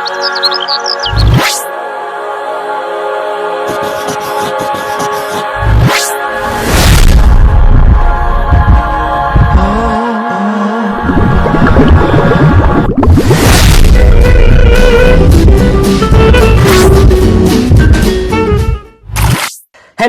Hello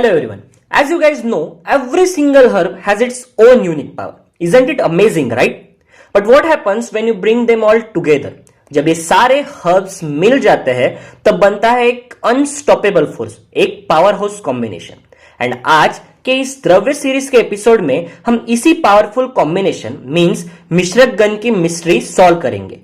everyone. As you guys know, every single herb has its own unique power. Isn't it amazing, right? But what happens when you bring them all together? जब ये सारे herbs मिल जाते हैं तब बनता है एक unstoppable force, एक पावर हाउस कॉम्बिनेशन। एंड आज के इस द्रव्य सीरीज के एपिसोड में हम इसी पावरफुल कॉम्बिनेशन मींस मिश्रक गण की मिस्ट्री सॉल्व करेंगे।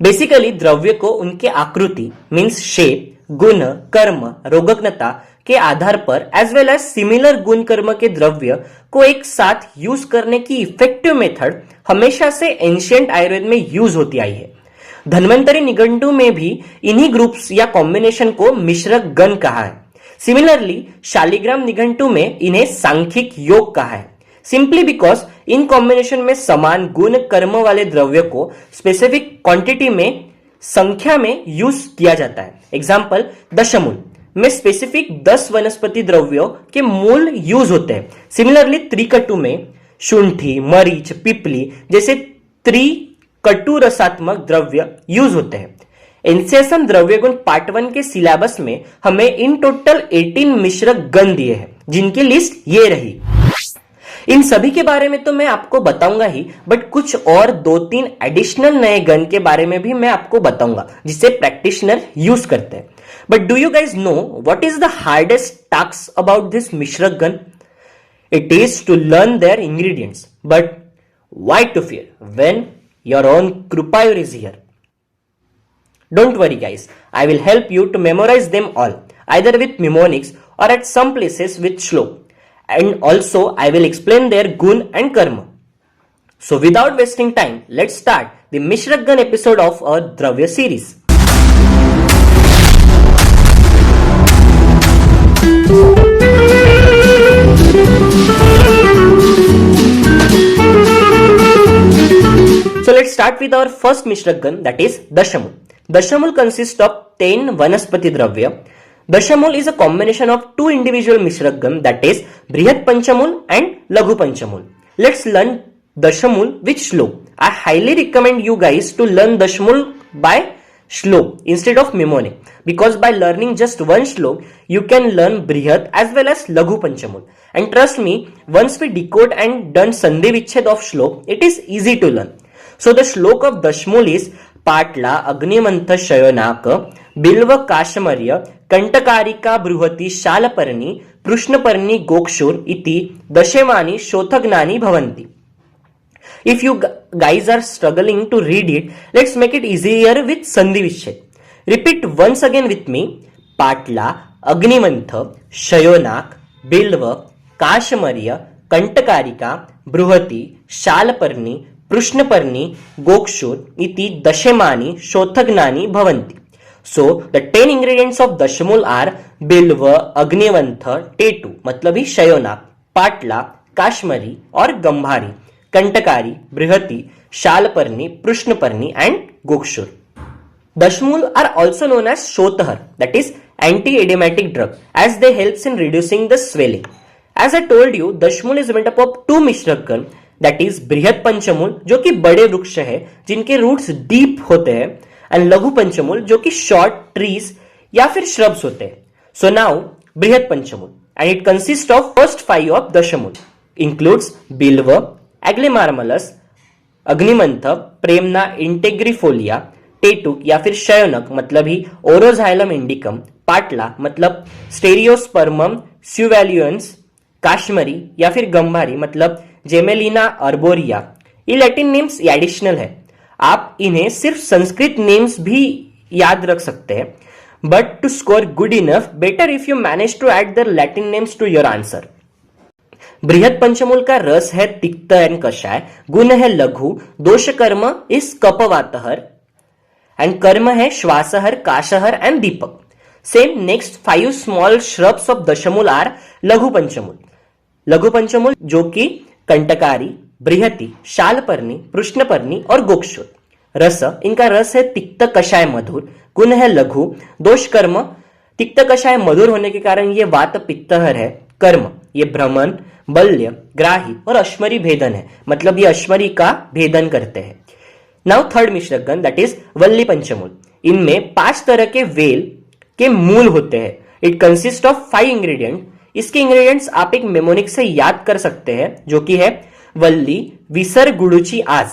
बेसिकली द्रव्य को उनके आकृति मींस शेप, गुण, कर्म, रोगकता के आधार पर एज वेल एज सिमिलर गुण कर्म के द्रव्य को एक साथ यूज करने की इफेक्टिव मेथड हमेशा से एंशिएंट आयुर्वेद में यूज होती आई है। धन्वंतरी निघंटु में भी इन्हीं ग्रुप्स या कॉम्बिनेशन को मिश्रक गण कहा है। सिमिलरली शालिग्राम निघंटु में इन्हें सांख्यिक योग कहा है, सिंपली बिकॉज इन कॉम्बिनेशन में समान गुण कर्म वाले द्रव्य को स्पेसिफिक क्वांटिटी में संख्या में यूज किया जाता है। एग्जाम्पल, दशमूल में स्पेसिफिक 10 वनस्पति द्रव्यों के मूल यूज होते हैं। सिमिलरली त्रिकटु में शुंठी, मरीच, पिपली जैसे त्रिकटु रसात्मक द्रव्य यूज होते हैं। एनसीएसएम द्रव्य गुण पार्ट 1 के सिलेबस में हमें इन टोटल 18 मिश्रक गण दिए हैं, जिनकी लिस्ट ये रही। इन सभी के बारे में तो मैं आपको बताऊंगा ही, बट कुछ और 2-3 एडिशनल नए गण के बारे में भी मैं आपको बताऊंगा जिसे प्रैक्टिशनर यूज करते हैं। But do you guys know what is the hardest task about this मिश्रक गण? It is to learn their ingredients, but why to fear when your own कृपायुर is here? Don't worry guys, I will help you to memorize them all, either with mnemonics or at some places with shlok. And also I will explain their gun and karma. So without wasting time, let's start the Mishrak Gan episode of our Dravya series. So let's start with our first Mishrak Gan, that is Dashamul. Dashamul consists of 10 vanaspati dravya. Dashamul is a combination of two individual Mishrak Gan, that is Brihat Panchamul and Laghu Panchamul. Let's learn Dashamul with Shlok. I highly recommend you guys to learn Dashamul by Shlok instead of mnemonic, because by learning just one Shlok, you can learn Brihat as well as Laghu Panchamul. And trust me, once we decode and done Sandhi Vichhed of Shlok, it is easy to learn. So the Shlok of Dashamul is पाटला अग्निमंथ शयोनाक बिल्व काशमर्य कंटकारिका बृहति शालपर्णी कृष्णपर्णी गोक्षुर इति दशमानि शोथग्नानि भवन्ति. If you guys are struggling to read it, let's make it easier with Sandhi Vichhed. Repeat once again with me. पाटला अग्निमंथ शयोनाक बिल्व काशमर्य कंटकारिका बृहति शालपर्णी कृष्णपर्णी गोक्षुर इति दशमानि शोथग्नानि भवन्ति. So the 10 ingredients of Dashamul are Bilva, अग्निवंथ, tattoo मतलब ही शयोनाक, पाटला, काश्मरी और गंभारी, कंटकारी, बृहति, शालपर्णी, कृष्णपर्णी and gokshura. Dashamul are also known as Shothahar, that is anti-edematic drug, as they helps in reducing the swelling. As I told you, Dashamul is made up of two Mishrak Gan, that is बृहत पंचमूल जो कि बड़े वृक्ष है जिनके roots deep होते हैं, and लघु पंचमूल जो कि शॉर्ट ट्रीज या फिर श्रब्स होते हैं. सो नाउ बृहत पंचमूल and it consist of first 5 of दशमूल इंक्लूड्स बिल्व, एग्लेमार्मलस, अग्निमंथ, प्रेमना इंटेग्रिफोलिया, टेटुक या फिर शयोनक मतलब ही ओरोजाइलम इंडिकम, पाटला मतलब स्टेरियोस्पर्मम स्यूवैल्युएंस, काश्मरी या फिर गंभारी मतलब जेमेलिना अर्बोरिया. ये लैटिन नेम्स एडिशनल है, आप इन्हें सिर्फ संस्कृत नेम्स भी याद रख सकते हैं, but to score good enough better if you manage to add the Latin names to your answer. बृहत पंचमूल का रस है तिक्त एंड कषाय, गुण है लघु, दोष कर्म इस कपवातहर एंड कर्म है श्वासहर, काशहर एंड दीपक. Same next 5 small shrubs of दशमूल आर लघु पंचमूल. लघु पंचमूल जो कि कंटकारी, बृहति, शालपर्णी, कृष्णपर्णी और गोक्षुर. रस, इनका रस है तिक्त कषाय मधुर, गुण है लघु, दोष कर्म, तिक्त कषाय मधुर होने के कारण ये वात पित्तहर है, कर्म ये भ्रमण, बल्य, ग्राही और अश्मरी भेदन है, मतलब ये अश्मरी का भेदन करते हैं। नाउ थर्ड मिश्रक दैट इज वल्ली पंचमूल। इनमें 5 तरह के वेल के मूल होते हैं। It consist of 5 ingredient. इसके इंग्रेडिएंट्स आप एक मेमोनिक से याद कर सकते हैं, जो कि है वल्ली विसर गुड़ुची आज,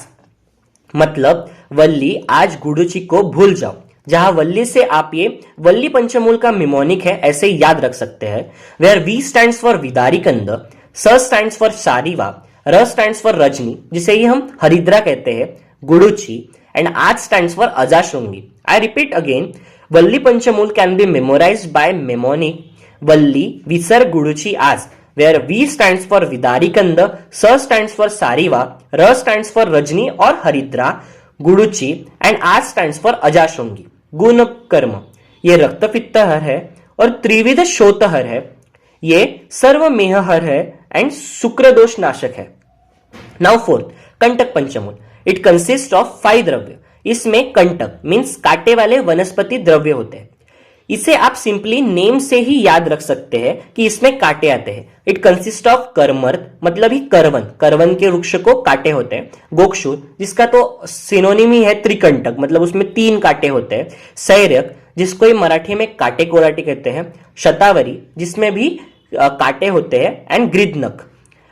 मतलब वल्ली आज गुड़ुची को भूल जाओ। जहां वल्ली से आप ये वल्ली पंचमूल का मिमोनिक है ऐसे याद रख सकते हैं। वेयर वी स्टैंड्स फॉर विदारी कंद, स स्टैंड्स फॉर शारीवा, र स्टैंड्स फॉर रजनी जिसे ही हम हरिद्रा कहते हैं, गुड़ुची, एंड आज स्टैंड्स फॉर अजाशृंगी। आई रिपीट अगेन, वल्ली पंचमूल can be memorized by mnemonic वल्ली विसर गुड़ुची आज, where V stands for Vidarikanda, S stands for Sariva, R stands for Rajni और हरिद्रा, गुड़ुची एंड R stands for अजाशृंगी। गुण कर्म ये रक्त पित्तहर है और त्रिविध शोतहर है, ये सर्वमेहहर है एंड शुक्र दोष नाशक है। नाउ फोर्थ, कंटक पंचमूल। इट कंसिस्ट ऑफ 5 द्रव्य। इसमें कंटक मीन्स कांटे वाले वनस्पति द्रव्य होते हैं। इसे आप सिंपली नेम से ही याद रख सकते हैं कि इसमें कांटे आते हैं। इट कंसिस्ट ऑफ कर्मर्थ, मतलब ही करवन, करवन के वृक्ष को कांटे होते हैं। गोक्षुर, जिसका तो सिनोनिम ही है त्रिकंटक, मतलब उसमें 3 कांटे होते हैं। सैर्यक, जिसको ही मराठी में कांटे कोराटी कहते हैं। शतावरी, जिसमें भी कांटे होते हैं, एंड गृदनक।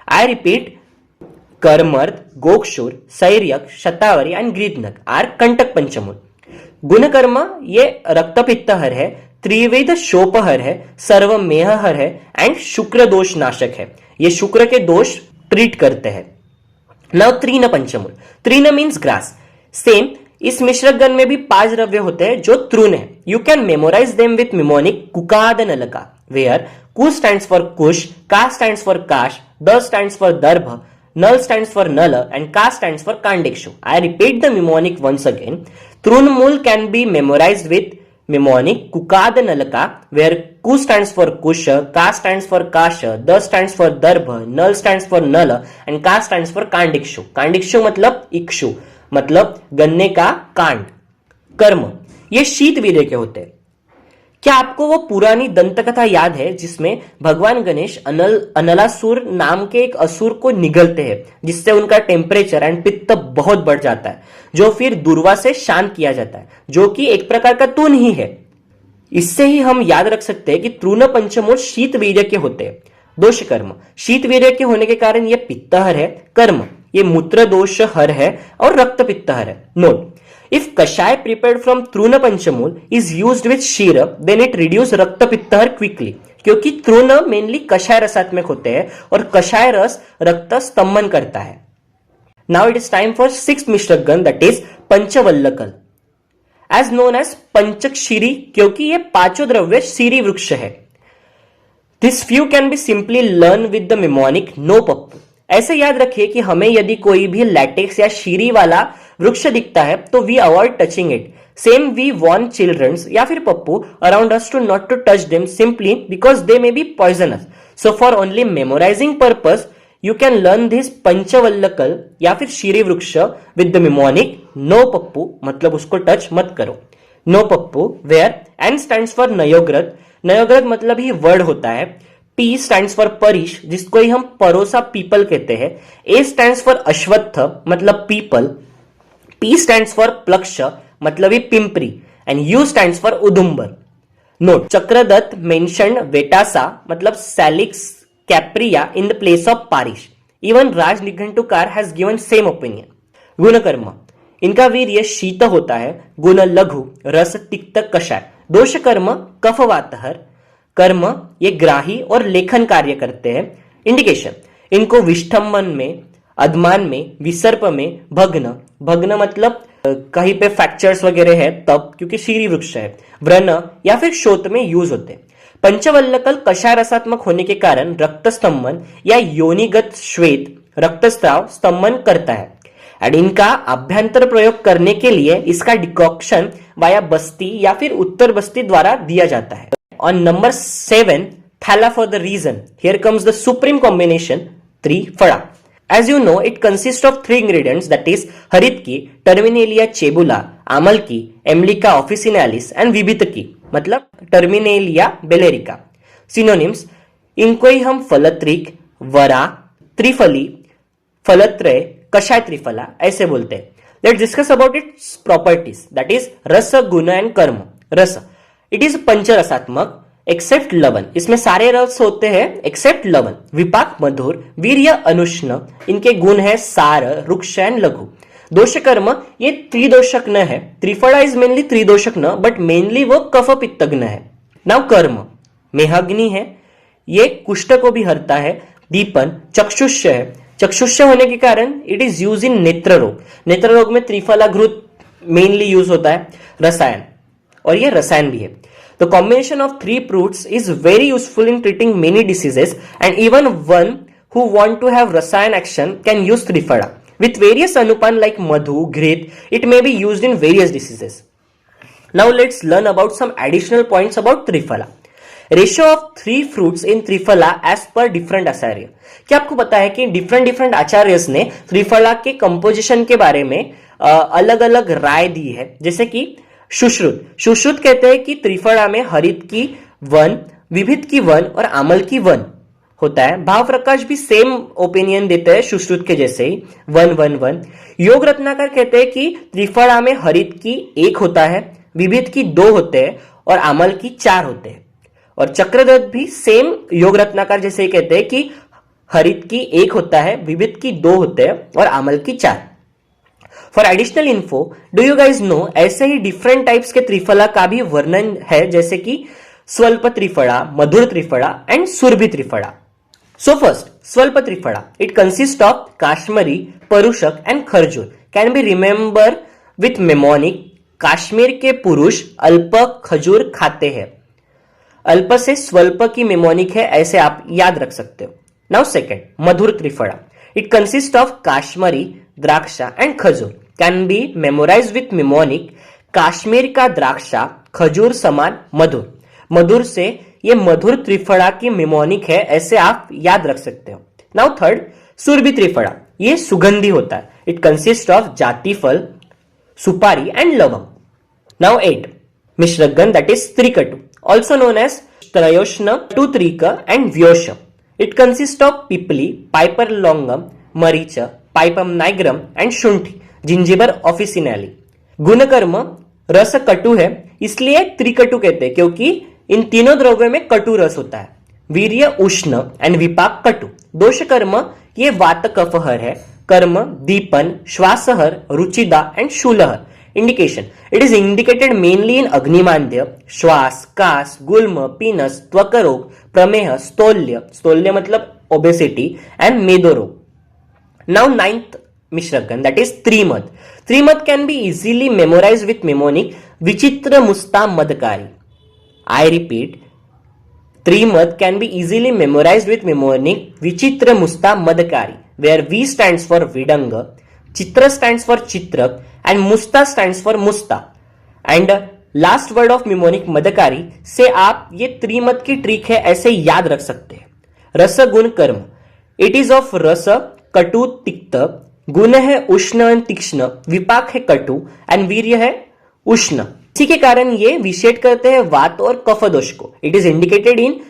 आई रिपीट, कर्मर्थ, गोक्षुर, सैर्यक, शतावरी एंड गृदनक आर कंटक पंचमूल। गुणकर्म ये रक्तपित्तहर है, त्रिविध शोपहर है, सर्वमेहहर है एंड शुक्र दोष नाशक है। ये शुक्र के दोष ट्रीट करते हैं। नाउ तृण पंचमूल। तृण मीन्स ग्रास। सेम इस मिश्रक गण में भी 5 द्रव्य होते हैं जो तृण है। You can memorize them with mnemonic कुकाद नलका, वेयर कु स्टैंड्स फॉर कुश, का स्टैंड्स फॉर काश, द स्टैंड्स फॉर दर्भ, null stands for nulla and ka stands for kandikshu. I repeat the mnemonic once again. Trunmul can be memorized with mnemonic kukad nalaka, where ku stands for kusha, ka stands for kasha, the stands for darbha, null stands for nulla and ka stands for kandikshu. Kandikshu मतलब इक्षु, मतलब गन्ने का कांड। कर्म ये शीत वीर्य के होते हैं। क्या आपको वो पुरानी दंत कथा याद है जिसमें भगवान गणेश अनलासुर नाम के एक असुर को निगलते हैं, जिससे उनका टेम्परेचर एंड पित्त बहुत बढ़ जाता है, जो फिर दुर्वा से शांत किया जाता है, जो कि एक प्रकार का तून ही है। इससे ही हम याद रख सकते हैं कि तृण पंचमूल शीत वीर्य के होते हैं। दोष कर्म शीत वीर्य के होने के कारण ये पित्तहर है। कर्म ये मूत्र दोष हर है और रक्त पित्तहर है। Note, if kashay prepared from truna panchmul is used with shira, then it reduce रक्त पित्तहर quickly, क्योंकि तृण मेनली कषाय रसात्मक होते हैं और कषाय रस रक्त स्तंभन करता है। Now it is time for 6th मिश्रक गण दैट इज पंचवल्लकल, एज नोन एज पंचक्षीरी, क्योंकि ये 5 द्रव्य शीरी वृक्ष है। This few can be simply learn with the mnemonic no Pappu. ऐसे याद रखिए कि हमें यदि कोई भी लैटेक्स या शीरी वाला वृक्ष दिखता है तो we avoid touching it. Same we warn childrens या फिर Pappu around us to not to touch them simply because they may be poisonous. So for only memorizing purpose you can learn this पंचवल्लकल या फिर शीरी वृक्ष with the mnemonic no Pappu, मतलब उसको touch मत करो। No Pappu, where N stands for नयोग्रत, नयोग्रत मतलब ही वर्ड होता है। P stands for परिश, जिसको ही हम परोसा पीपल कहते हैं। A stands for अश्वत्थ, मतलब पीपल। P stands for प्लक्ष, मतलब ही पिंपरी, एंड U stands for उदुम्बर। नोट, चक्रदत्त मेंशन्ड वेटासा मतलब salix caprea in the place of पारिश। इवन राज निघंटुकार हैज गिवन सेम ओपिनियन। गुणकर्म इनका वीर्य शीत होता है। गुण लघु, रस तिक्त कषाय। दोष कर्म कफवातहर। कर्म ये ग्राही और लेखन कार्य करते हैं। इंडिकेशन इनको विष्ठंभन में, अधमान में, विसर्प में, भग्न, भग्न मतलब कहीं पे फ्रैक्चर्स वगैरह है तब, क्योंकि शीरी वृक्ष है। व्रण या फिर शोथ में यूज होते हैं। पंचवल्लकल कषाय रसात्मक होने के कारण रक्त स्तंभन या योनिगत श्वेत रक्तस्राव स्तंभन करता है। एंड इनका अभ्यंतर प्रयोग करने के लिए इसका डिकॉक्शन वाया बस्ती या फिर उत्तर बस्ती द्वारा दिया जाता है। On number 7, thala for the reason. Here comes the supreme combination, 3 फड़ा। As you know, it consists of three ingredients, that is हरितकी, टर्मिनेलिया चेबुला, आमलकी, एम्लिका ऑफिसिनालिस एंड विबितकी मतलब टर्मिनेलिया बेलेरिका. सिनोनिम्स, इनको ही हम फलत्रिक, वरा, त्रिफली, फलत्रय, कषाय त्रिफला ऐसे बोलते हैं. Let's discuss about its properties, that is रस, गुण एंड कर्म. रस, इट इज पंचरसात्मक एक्सेप्ट लवण, इसमें सारे रस होते हैं एक्सेप्ट लवण. विपाक मधुर, वीर्य अनुष्ण, इनके गुण है सार, रुक्ष एंड लघु. दोष कर्म, ये त्रिदोषक न है. त्रिफला इज मेनली त्रिदोषक न, बट मेनली वो कफ पित्तग्न है. नाउ कर्म, मेहग्नि है, ये कुष्ठ को भी हरता है. दीपन, चक्षुष्य है. चक्षुष्य होने के कारण इट इज यूज इन नेत्र रोग. नेत्र रोग में त्रिफला घृत मेनली यूज होता है. रसायन, और ये रसायन भी है. The combination of three fruits is very useful in treating many diseases, and even one who want to have rasayan action can use Trifala. With various anupan like madhu, grit, it may be used in various diseases. Now let's learn about some additional points about Trifala. Ratio of three fruits in Trifala as per different acharya. क्या आपको पता है कि different acharyas ने त्रिफला के composition के बारे में अलग अलग राय दी है. जैसे कि सुश्रुत कहते हैं कि त्रिफला में हरित की वन, विभित की वन और आमल की वन होता है. भाव प्रकाश भी सेम ओपिनियन देते हैं सुश्रुत के जैसे ही, वन वन वन. योग रत्नाकर कहते हैं कि त्रिफला में हरित की एक होता है, विभित की दो होते हैं और आमल की चार होते हैं. और चक्रदत्त भी सेम योग रत्नाकर जैसे ही कहते हैं कि हरित की एक होता है, विभित की दो होते हैं और आमल की चार. For additional info, do you guys know, ऐसे ही डिफरेंट टाइप्स के त्रिफला का भी वर्णन है, जैसे कि स्वल्प त्रिफला, मधुर त्रिफला एंड सुरभि त्रिफला. सो फर्स्ट, स्वल्प त्रिफला, इट कंसिस्ट ऑफ काश्मीरी, परुषक एंड खरजूर. Can be remember with mnemonic. Kashmir के पुरुष अल्प खजूर खाते हैं. अल्प से स्वल्प की मेमोनिक है, ऐसे आप याद रख सकते हो. नाउ सेकेंड, मधुर त्रिफला, it consist of Kashmiri, draksha and khajur. Can be memorize with mnemonic. Kashmir का द्राक्षा खजूर समान मधुर. मधुर से ये मधुर त्रिफला की मेमोनिक है, ऐसे आप याद रख सकते हो. नाउ थर्ड, सुरभि त्रिफला, ये सुगंधी होता है. इट कंसिस्ट ऑफ जाति फल, सुपारी एंड लवंग. नाउ एट, मिश्रगन, दैट इज त्रिकटु, ऑल्सो नोन एज त्रयोष्ण, टूत्रिक एंड व्योष. इट कंसिस्ट ऑफ पिपली, पाइपर लॉन्गम, मरीच, पाइपम नाइग्रम एंड शुंठी, जिंजिबर ऑफिसिनाली. गुणकर्म, रस कटु है, इसलिए त्रिकटु कहते हैं क्योंकि इन तीनों द्रव्यों में कटु रस होता है. वीर्य उष्ण एंड विपाक कटु. दोष कर्म, ये वात कफहर है. कर्म, दीपन, श्वासहर, रुचिदा एंड शूलहर. Indication, it is indicated mainly in अग्निमांद्य, श्वास, कास, गुल्म, पीनस, त्वक रोग, प्रमेह, स्थौल्य, स्थौल्य मतलब ओबेसिटी, एंड मेदो रोग. Now ninth Mishragan, that is Trimad. Trimad can be easily memorized with mnemonic Vichitra Musta Madkari. I repeat, Trimad can be easily memorized with mnemonic Vichitra Musta Madkari, where V stands for Vidanga, Chitra stands for Chitrak, and Musta stands for Musta. And last word of mnemonic Madkari से आप ये त्रिमद की trick है ऐसे याद रख सकते हैं. रस गुण कर्म, इट इज ऑफ रस, कटु तिक्त, गुण है उष्ण तीक्ष्ण, विपाक है कटु एंड वीर्य है उष्ण. इसी के कारण ये विषेद करते हैं वात और कफ दोष को. इट इज इंडिकेटेड इन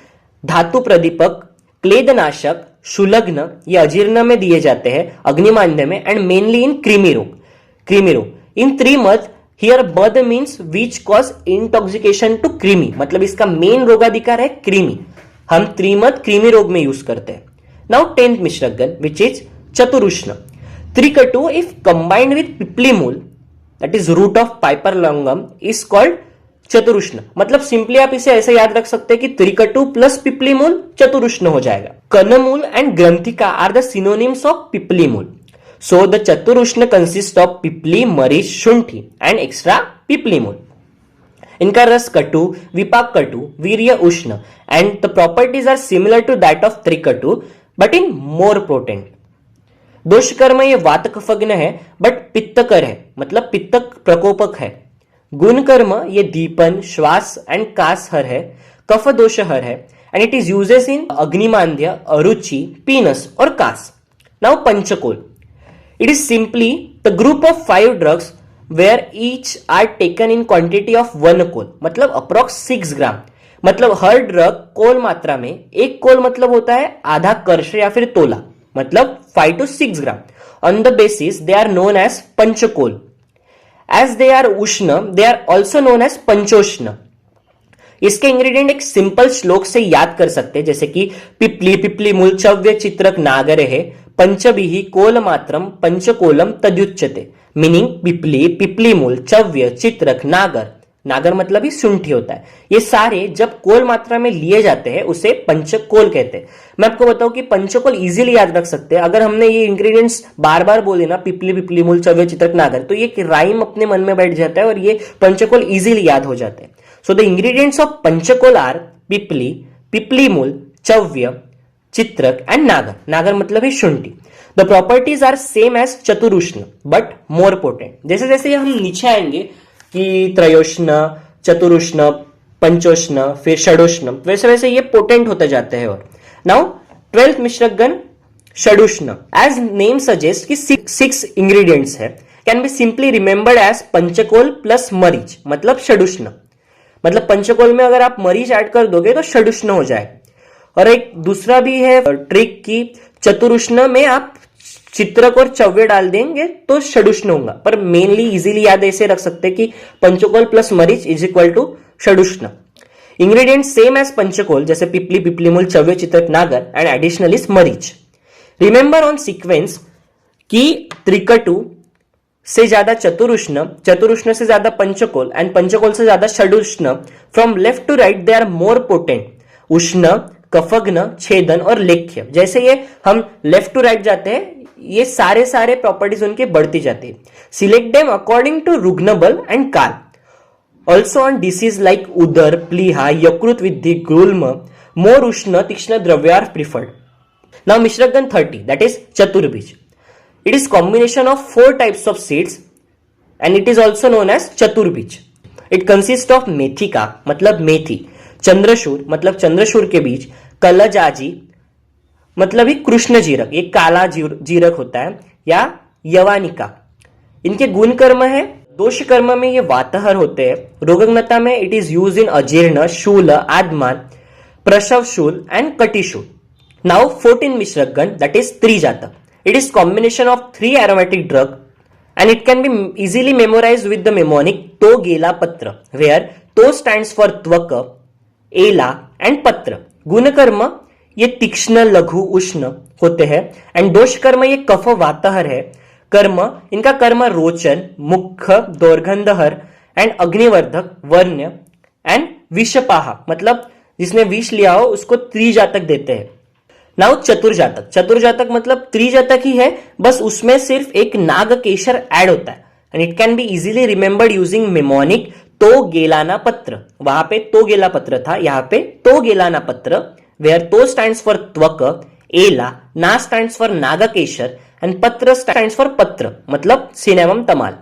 धातु प्रदीपक, क्लेदनाशक, शुलग्न, ये अजीर्ण में दिए जाते हैं, अग्निमांद्य में, and mainly in krimi rog. In Trimad, here बद means which cause intoxication to krimi, मतलब इसका मेन रोगाधिकार है कृमि. हम त्रिमद कृमि रोग में यूज करते हैं. Now 10th Mishragan, which is Chaturushna. Trikatu, if combined with Piplimul, that is root of Piper longum, is called Chaturushna. मतलब सिंपली आप इसे ऐसे याद रख सकते हैं कि त्रिकटु प्लस पिपलीमूल चतुरुष्ण हो जाएगा. कर्णमूल एंड ग्रंथिका आर द सिनोनिम्स ऑफ पिपलीमूल. सो द चतुरुष्ण कंसिस्ट ऑफ पिपली, मरीच, शुंठी एंड एक्स्ट्रा पिपलीमूल. इनका रस कटु, विपाक कटु, वीर्य उष्ण, and the properties are similar to that of त्रिकटु बट इन मोर पोटेंट. दोष कर्म, ये वात कफग्न है बट पित्तकर है, मतलब पित्तक प्रकोपक है. गुण कर्म, ये दीपन, श्वास एंड कास हर है, कफ दोष हर है, and it is uses in अग्निमांद्य, अरुचि, पीनस और कास. Now Panchakol. It is simply the group of 5 drugs where each are taken in quantity of 1 कोल, मतलब अप्रोक्स 6 ग्राम. मतलब हर ड्रग कोल मात्रा में, एक कोल मतलब होता है आधा कर्ष या फिर तोला, मतलब 5 to 6 gram. On the basis they are known as panchakol. As they are उष्ण, they are also known as पंचोष्ण. इसके इंग्रेडिएंट एक सिंपल श्लोक से याद कर सकते हैं, जैसे कि पिपली पिपली मूल चव्य चित्रक नागरे है पंचभिः कोल मात्रम पंचकोलम तद्युच्यते. मीनिंग पिपली पिपली मूल चव्य चित्रक नागर, नागर मतलब ही शुंठी होता है, ये सारे जब कोल मात्रा में लिए जाते हैं उसे पंचकोल कहते हैं. मैं आपको बताऊं कि पंचकोल इजीली याद रख सकते हैं. अगर हमने ये इंग्रेडिएंट्स बार बार बोले ना, पिपली पिपली मूल चव्य चित्रक नागर, तो ये राइम अपने मन में बैठ जाता है और ये पंचकोल इजीली याद हो जाते हैं. So the ingredients of Panchakol are पिपली, पिपली मूल, चव्य, चित्रक and नागर. नागर मतलब है शुंठी. The properties are same as चतुरुष्ण but more potent. जैसे जैसे हम नीचे आएंगे कि त्रयोष्ण, चतुरुष्ण, पंचोष्ण, फिर षडोष्ण, वैसे वैसे ये पोटेंट होते जाते हैं. और नाउ 12th मिश्रकगण षडुष्ण. एज नेम सजेस्ट कि 6 इंग्रेडिएंट्स है, can be simply remembered as पंचकोल प्लस मरीच, मतलब षडुष्ण. मतलब पंचकोल में अगर आप मरीच ऐड कर दोगे तो षडुष्ण हो जाए. और एक दूसरा भी है ट्रिक कि चतुरुष्ण में आप चित्रक और चव्य डाल देंगे तो षडुष्ण होगा, पर मेनली इजीली याद ऐसे रख सकते कि पंचकोल प्लस मरीच इज इक्वल टू षडुष्ण. इंग्रेडिएंट सेम एज पंचकोल, जैसे पिपली पिपली मूल चव्य चित्रक नागर एंड एडिशनल इज मरीच. रिमेंबर ऑन सीक्वेंस कि त्रिकटु से ज्यादा चतुरुष्ण, चतुरुष्ण से ज्यादा पंचकोल एंड पंचकोल से ज्यादा षडुष्ण. From left to right they are more potent. उष्ण, कफग्न, छेदन और लेख्य, जैसे ये हम लेफ्ट टू राइट जाते हैं ये सारे सारे प्रॉपर्टीज उनके बढ़ती जाती है. सिलेक्ट देम अकॉर्डिंग टू रुग्ण बल एंड काल. ऑल्सो ऑन डिसीज लाइक उदर, प्लीहा, यकृत विद्धि, गुल्म, मोर उष्ण तीक्ष्ण द्रव्य आर प्रिफर्ड. नाउ मिश्रकगण 30, that is चतुर्बीज. It is combination of 4 types of seeds and it is also known as चतुर्बीज. It consists of मेथिका मतलब मेथी, चंद्रशूर मतलब चंद्रशूर के बीज, कलजाजी मतलब ही कृष्ण जीरक, ये काला जीरक होता है, या यवानिका. इनके गुण कर्म है, दोष कर्म में ये वातहर होते हैं. रोगग्नता में इट इज यूज इन अजीर्ण, शूल, आदमान, प्रसव शूल एंड कटिशूल. नाउ 14 मिश्रकगण, दैट इज त्रिजातक. It is combination of 3 aromatic drug and it can be easily memorized with the mnemonic to gela patra, where to stands for tvaka, ela and patra. गुण कर्म ये तीक्ष्ण, लघु, उष्ण होते हैं एंड दोष कर्म ये कफ वातहर है. कर्म इनका कर्म रोचन, मुख्य, दौर्गंधहर एंड अग्निवर्धक, वर्ण एंड विषपाह, मतलब जिसने विष लिया हो उसको त्रिजातक देते हैं. नाउ चतुर्जातक. चतुर्जातक मतलब त्रिजातक ही है, बस उसमें सिर्फ एक नागकेशर ऐड होता है and it can be easily remembered using mnemonic तो गेलाना पत्र. वहां पे तो गेला पत्र था, यहाँ पे तो गेलाना पत्र, वेयर तो स्टैंड्स फॉर त्वक, एला, ना स्टैंड्स फॉर नागकेशर एंड पत्र स्टैंड्स फॉर पत्र, मतलब cinnamon Tamal.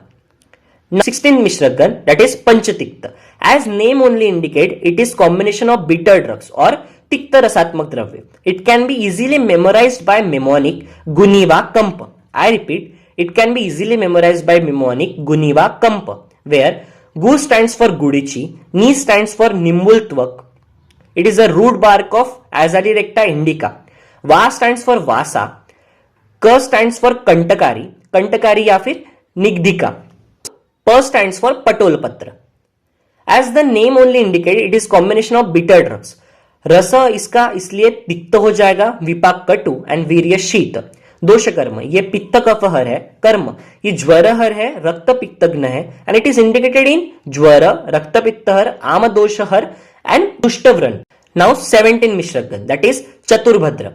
16 मिश्रकगण, that is पंचतिक्त. As name only indicate, it is combination of bitter drugs और तिक्त रसात्मक द्रव्य. It can be easily memorized by mnemonic गुनिवा कंप. I repeat, it can be easily memorized by mnemonic गुनिवा कंप, where Gu stands for Gudichi, Ni stands for Nimbultvak. It is a root bark of Azadirachta indica. Va stands for Vasa, K stands for Kantakari, Kantakari या फिर निग्धिका. P stands for Patolpatra. As the name only indicate, it is combination of bitter drugs. रस इसका इसलिए तिक्त हो जाएगा, विपाक कटु and वीर्य शीत. दोष कर्म ये पित्त कफहर है. कर्म ये ज्वरहर है, रक्त पित्तग्न है and it is indicated in ज्वर, रक्त पित्तहर, आम दोषहर एंड दुष्टव्रण. नाउ 17 मिश्रकगण, दैट इज चतुर्भद्र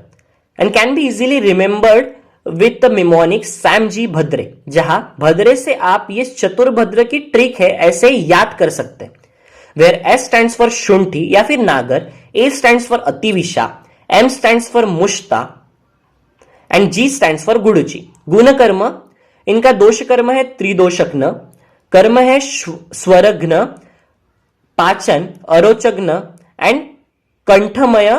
and can be easily remembered with the mnemonic Sam G भद्रे. जहां भद्रे से आप ये चतुर्भद्र की ट्रिक है ऐसे याद कर सकते हैं. वेयर एस स्टैंड्स फॉर शुंठी या फिर नागर, ए स्टैंड्स फॉर अतिविशा, एम स्टैंड्स फॉर मुश्ता एंड जी स्टैंड्स फॉर गुडुची. गुण कर्म इनका दोष कर्म है त्रिदोषग्न, कर्म है स्वरघ्न, पाचन, अरोचग्न एंड कंठमय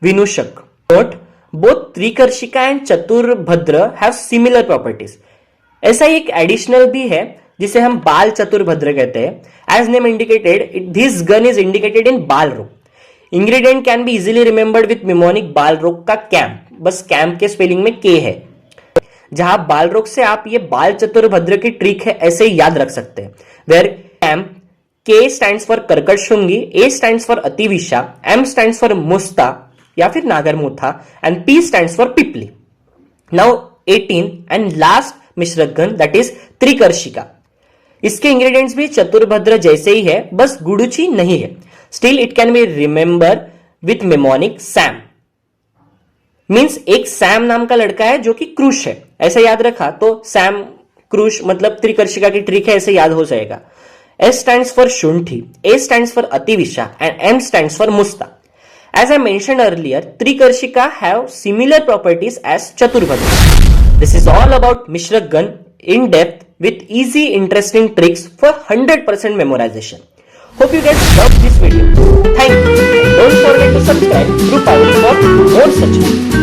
विनुषक. नोट, both त्रिकर्षिका एंड चतुर्भद्र हैव सिमिलर प्रॉपर्टीज। ऐसा ही एक एडिशनल भी है जिसे हम बाल चतुर्भद्र कहते हैं। As name indicated, this gan is indicated in bal rog. Ingredient can be easily remembered with mnemonic बाल रोग का कैम्प, बस कैम्प के स्पेलिंग में के है। जहां बाल रोग से आप ये बाल चतुर्भद्र की ट्रिक है ऐसे ही याद रख सकते हैं। Where camp, K stands for कर्कट श्रृंगी, ए स्टैंड्स फॉर अतिविशा, एम स्टैंड्स फॉर मुस्ता या फिर नागरमूथा एंड पी स्टैंड्स फॉर पिपली। नाउ 18 एंड लास्ट मिश्रकगण दैट इज त्रिकर्षिका। इसके इंग्रेडिएंट्स भी चतुर्भद्र जैसे ही है, बस गुडुची नहीं है। Still it can be remember with mnemonic Sam. Means एक सैम नाम का लड़का है जो कि क्रूश है, ऐसा याद रखा तो सैम क्रूश मतलब त्रिकर्षिका की ट्रिक है ऐसे याद हो जाएगा। S stands for Shunthi, A stands for Ativisha, and M stands for Musta. As I mentioned earlier, Trikarshika have similar properties as Chaturbhadra. This is all about Mishragan in depth with easy, interesting tricks for 100% memorization. Hope you guys loved this video. Thank you. And don't forget to subscribe to Power for more such videos.